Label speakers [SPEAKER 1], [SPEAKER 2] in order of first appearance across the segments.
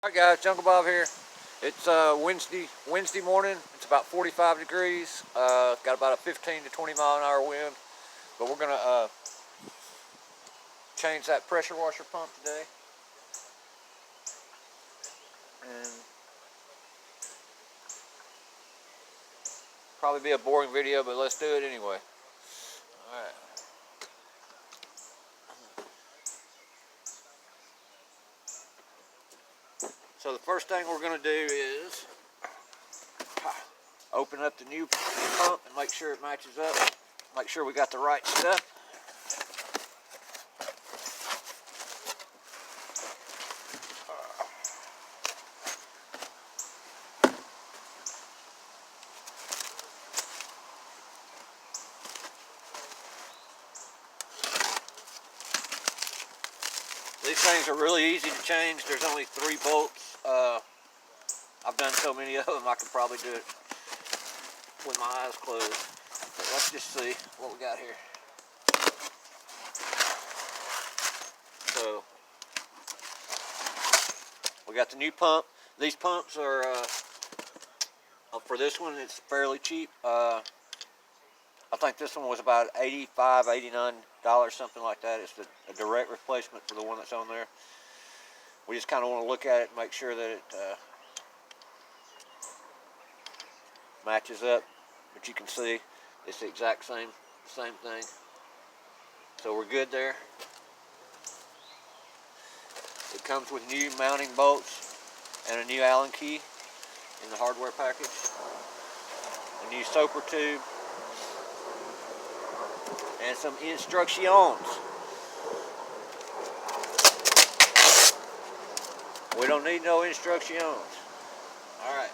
[SPEAKER 1] Alright guys, Jungle Bob here. It's Wednesday morning. It's about 45 degrees. Got about a 15 to 20 mile an hour wind. But we're going to change that pressure washer pump today. And probably be a boring video, but let's do it anyway. Alright. So the first thing we're going to do is open up the new pump and make sure it matches up. Make sure we got the right stuff. These things are really easy to change. There's only 3 bolts. I've done so many of them, I could probably do it with my eyes closed. But let's just see what we got here. So, we got the new pump. These pumps are, for this one, it's fairly cheap. I think this one was about $85, $89, something like that. It's a direct replacement for the one that's on there. We just kind of want to look at it and make sure that it matches up. But you can see it's the exact same thing. So we're good there. It comes with new mounting bolts and a new Allen key in the hardware package. A new soaker tube. And some instructions. We don't need no instructions. Alright.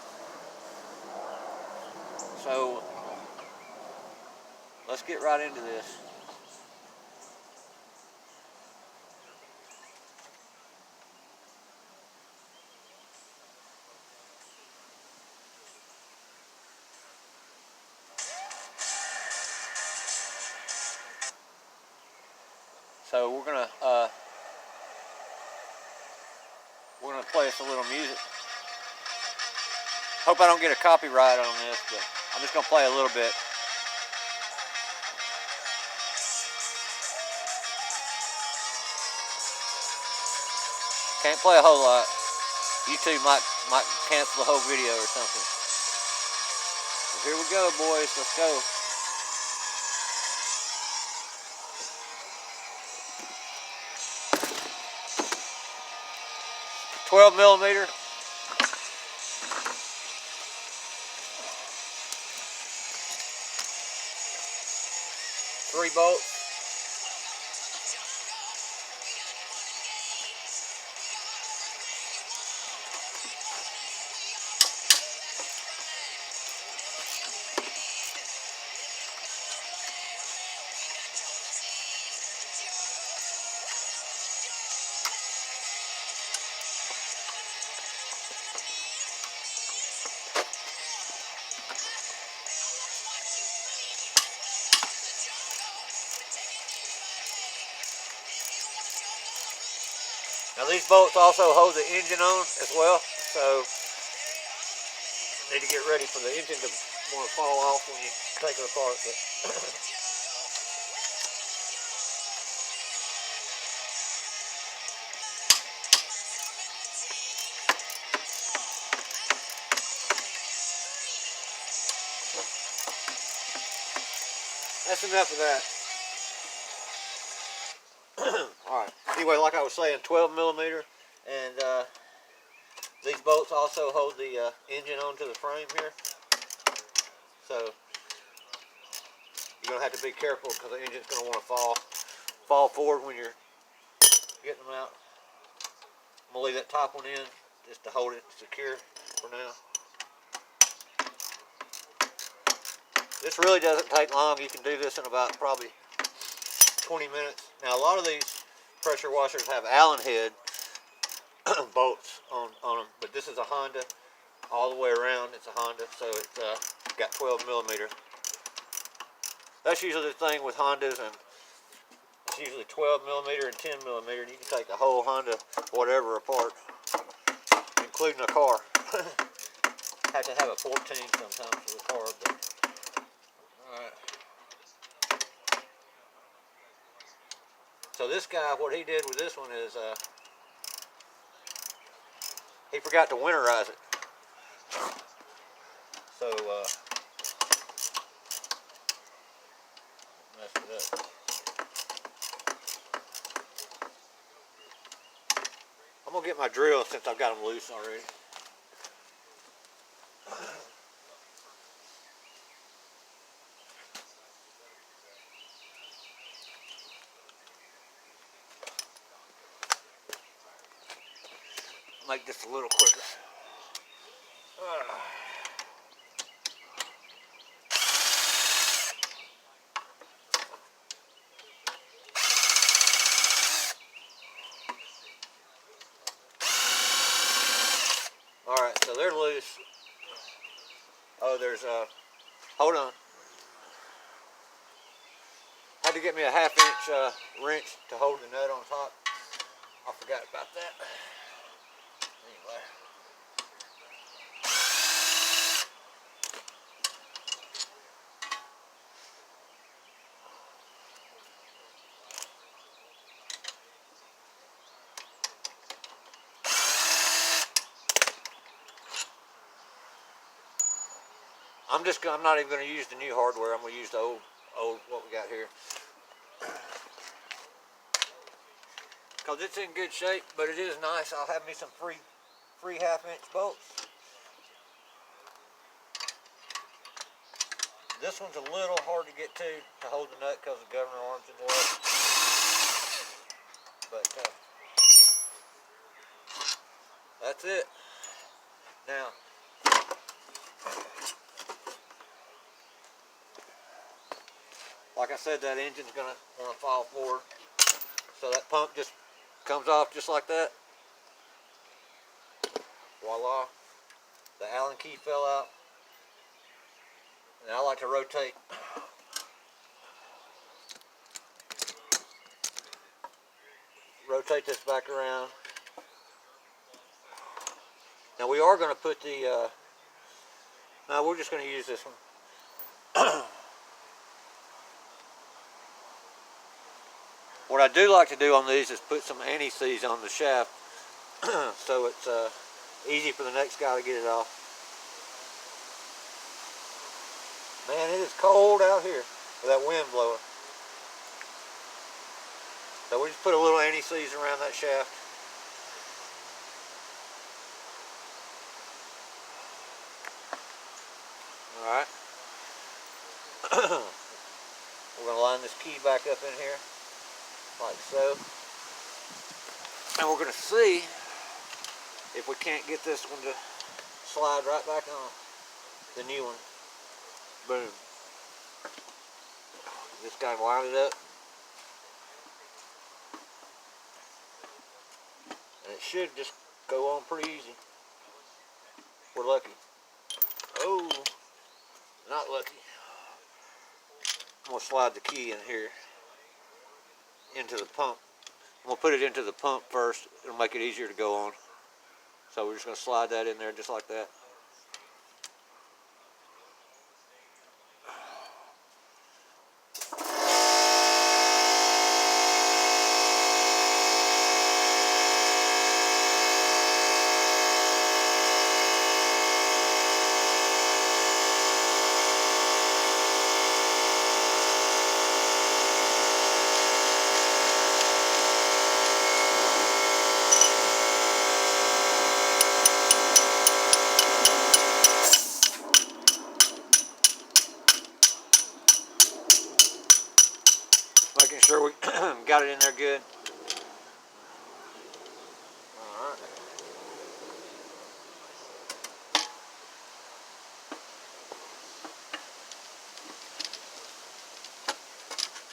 [SPEAKER 1] So, let's get right into this. So we're gonna play us a little music. Hope I don't get a copyright on this, but I'm just gonna play a little bit. Can't play a whole lot. YouTube might cancel the whole video or something. So here we go, boys. Let's go. $12mm. 3 bolts. Now these bolts also hold the engine on as well, so need to get ready for the engine to want to fall off when you take it apart. But that's enough of that. Alright, anyway, like I was saying, 12mm, and these bolts also hold the engine onto the frame here. So you're going to have to be careful because the engine's going to want to fall forward when you're getting them out. I'm going to leave that top one in just to hold it secure for now. This really doesn't take long. You can do this in about probably 20 minutes. Now a lot of these pressure washers have Allen head bolts on them, but this is a Honda all the way around. It's a Honda, so it's got 12mm. That's usually the thing with Hondas, and it's usually 12mm and 10mm, and you can take the whole Honda whatever apart including a car. Have to have a 14 sometimes for the car. But, all right. So this guy, what he did with this one is he forgot to winterize it. So messed it up. I'm gonna get my drill since I've got them loose already. Make this a little quicker. All right, so they're loose. Oh, there's hold on. Had to get me a 1/2 inch wrench to hold the nut on top. I forgot about that. Anyway. I'm not even gonna use the new hardware. I'm gonna use the old what we got here. Cause it's in good shape, but it is nice. I'll have me some free 1/2 inch bolts. This one's a little hard to get to hold the nut because the governor arm's in the way. But that's it. Now, like I said, that engine's gonna want to fall forward. So that pump just comes off just like that. Voila. The Allen key fell out. And I like to rotate. Rotate this back around. Now we are going to put the, no, we're just going to use this one. What I do like to do on these is put some anti-seize on the shaft so it's easy for the next guy to get it off. Man, it is cold out here with that wind blowing. So we just put a little anti-seize around that shaft. Alright. We're going to line this key back up in here, like so. And we're going to see if we can't get this one to slide right back on the new one. Boom. This guy wired it up. And it should just go on pretty easy. We're lucky. Oh, not lucky. I'm going to slide the key in here into the pump. I'm going to put it into the pump first. It'll make it easier to go on. So we're just going to slide that in there just like that. Making sure we got it in there good. Alright.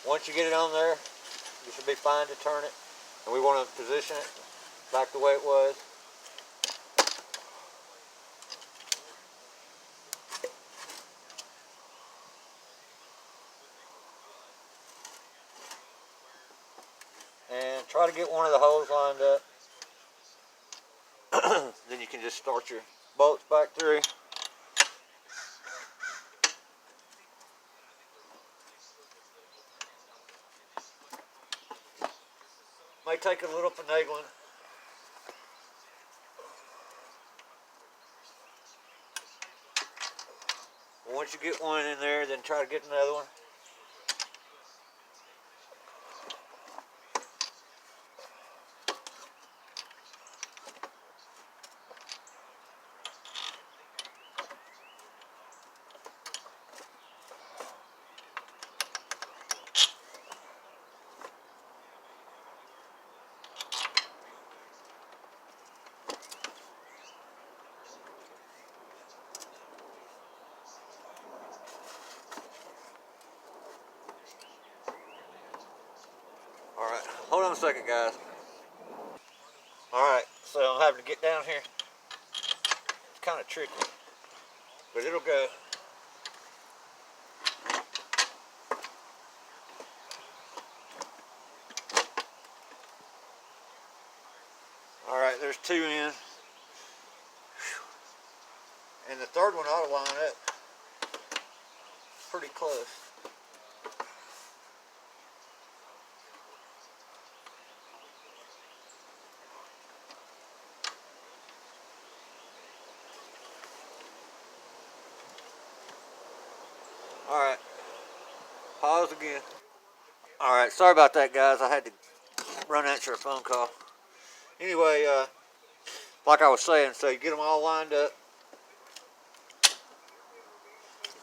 [SPEAKER 1] Once you get it on there, you should be fine to turn it. And we want to position it back the way it was. And try to get one of the holes lined up. Then you can just start your bolts back through. May take a little finagling. Once you get one in there, then try to get another one. Alright, hold on a second, guys. Alright, so I'm having to get down here. It's kind of tricky, but it'll go. Alright, there's two in. And the third one ought to line up pretty close. Alright, pause again. Alright, sorry about that, guys. I had to run answer a phone call. Anyway, like I was saying, so you get them all lined up.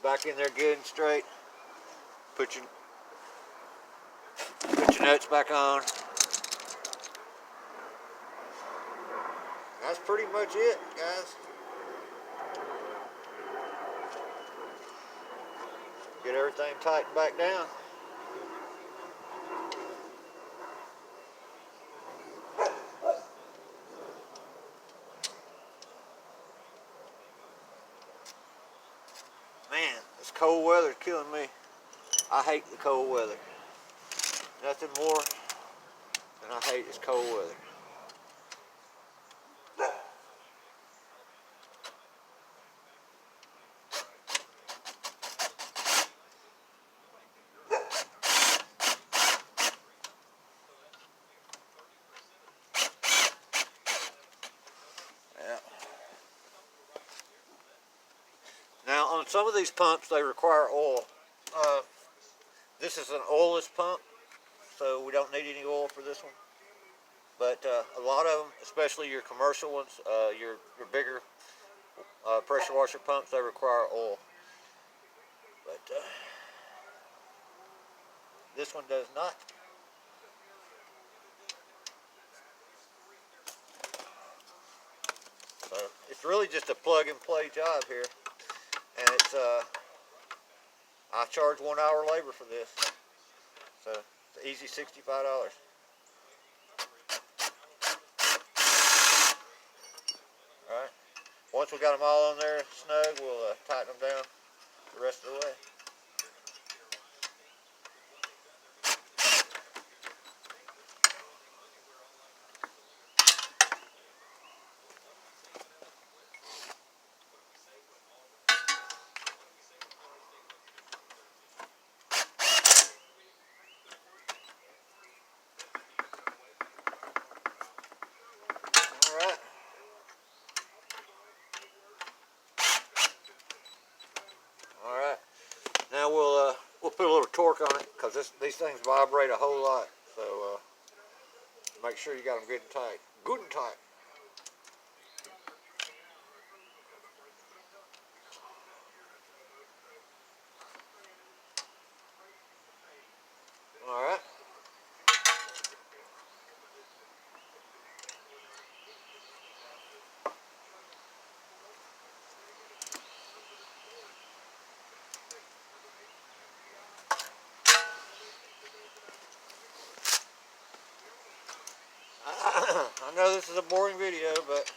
[SPEAKER 1] Back in there good and straight. Put your nuts back on. That's pretty much it, guys. Get everything tightened back down. Man, this cold weather's killing me. I hate the cold weather. Nothing more than I hate is cold weather. Yeah. Now, on some of these pumps, they require oil. This is an oilless pump, so we don't need any oil for this one. But a lot of them, especially your commercial ones, your bigger pressure washer pumps, they require oil. But this one does not. So it's really just a plug and play job here, and it's I charge 1 hour labor for this, so it's easy $65. All right. Once we got them all on there snug, we'll tighten them down the rest of the way. All right. All right. Now we'll put a little torque on it because these things vibrate a whole lot. So make sure you got them good and tight. Good and tight. All right. I know this is a boring video, but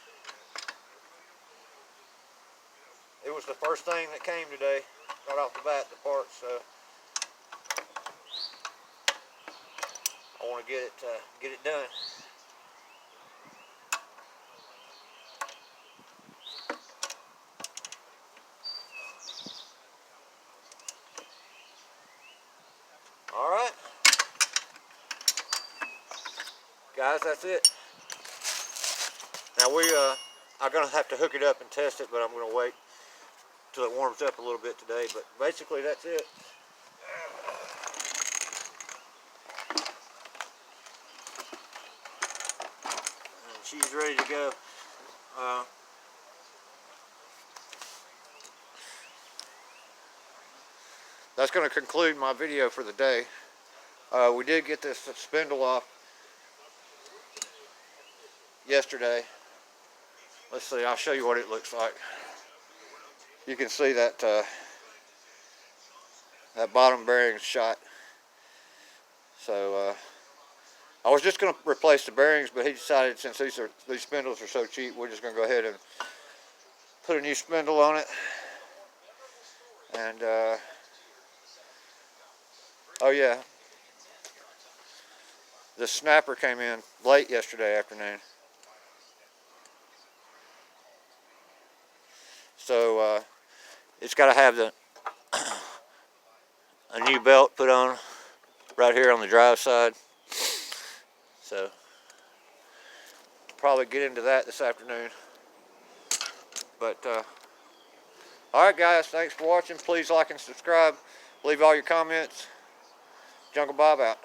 [SPEAKER 1] it was the first thing that came today, right off the bat, the parts. So I want to get it done. guys, that's it. Now we are gonna have to hook it up and test it, but I'm gonna wait till it warms up a little bit today. But basically, that's it. And she's ready to go. That's going to conclude my video for the day. We did get this spindle off yesterday. Let's see, I'll show you what it looks like. You can see that that bottom bearing's shot. So I was just going to replace the bearings, but he decided since these spindles are so cheap, we're just going to go ahead and put a new spindle on it. And oh yeah, the snapper came in late yesterday afternoon. So it's got to have a new belt put on right here on the drive side. So probably get into that this afternoon. But alright guys, thanks for watching. Please like and subscribe. Leave all your comments. Jungle Bob out.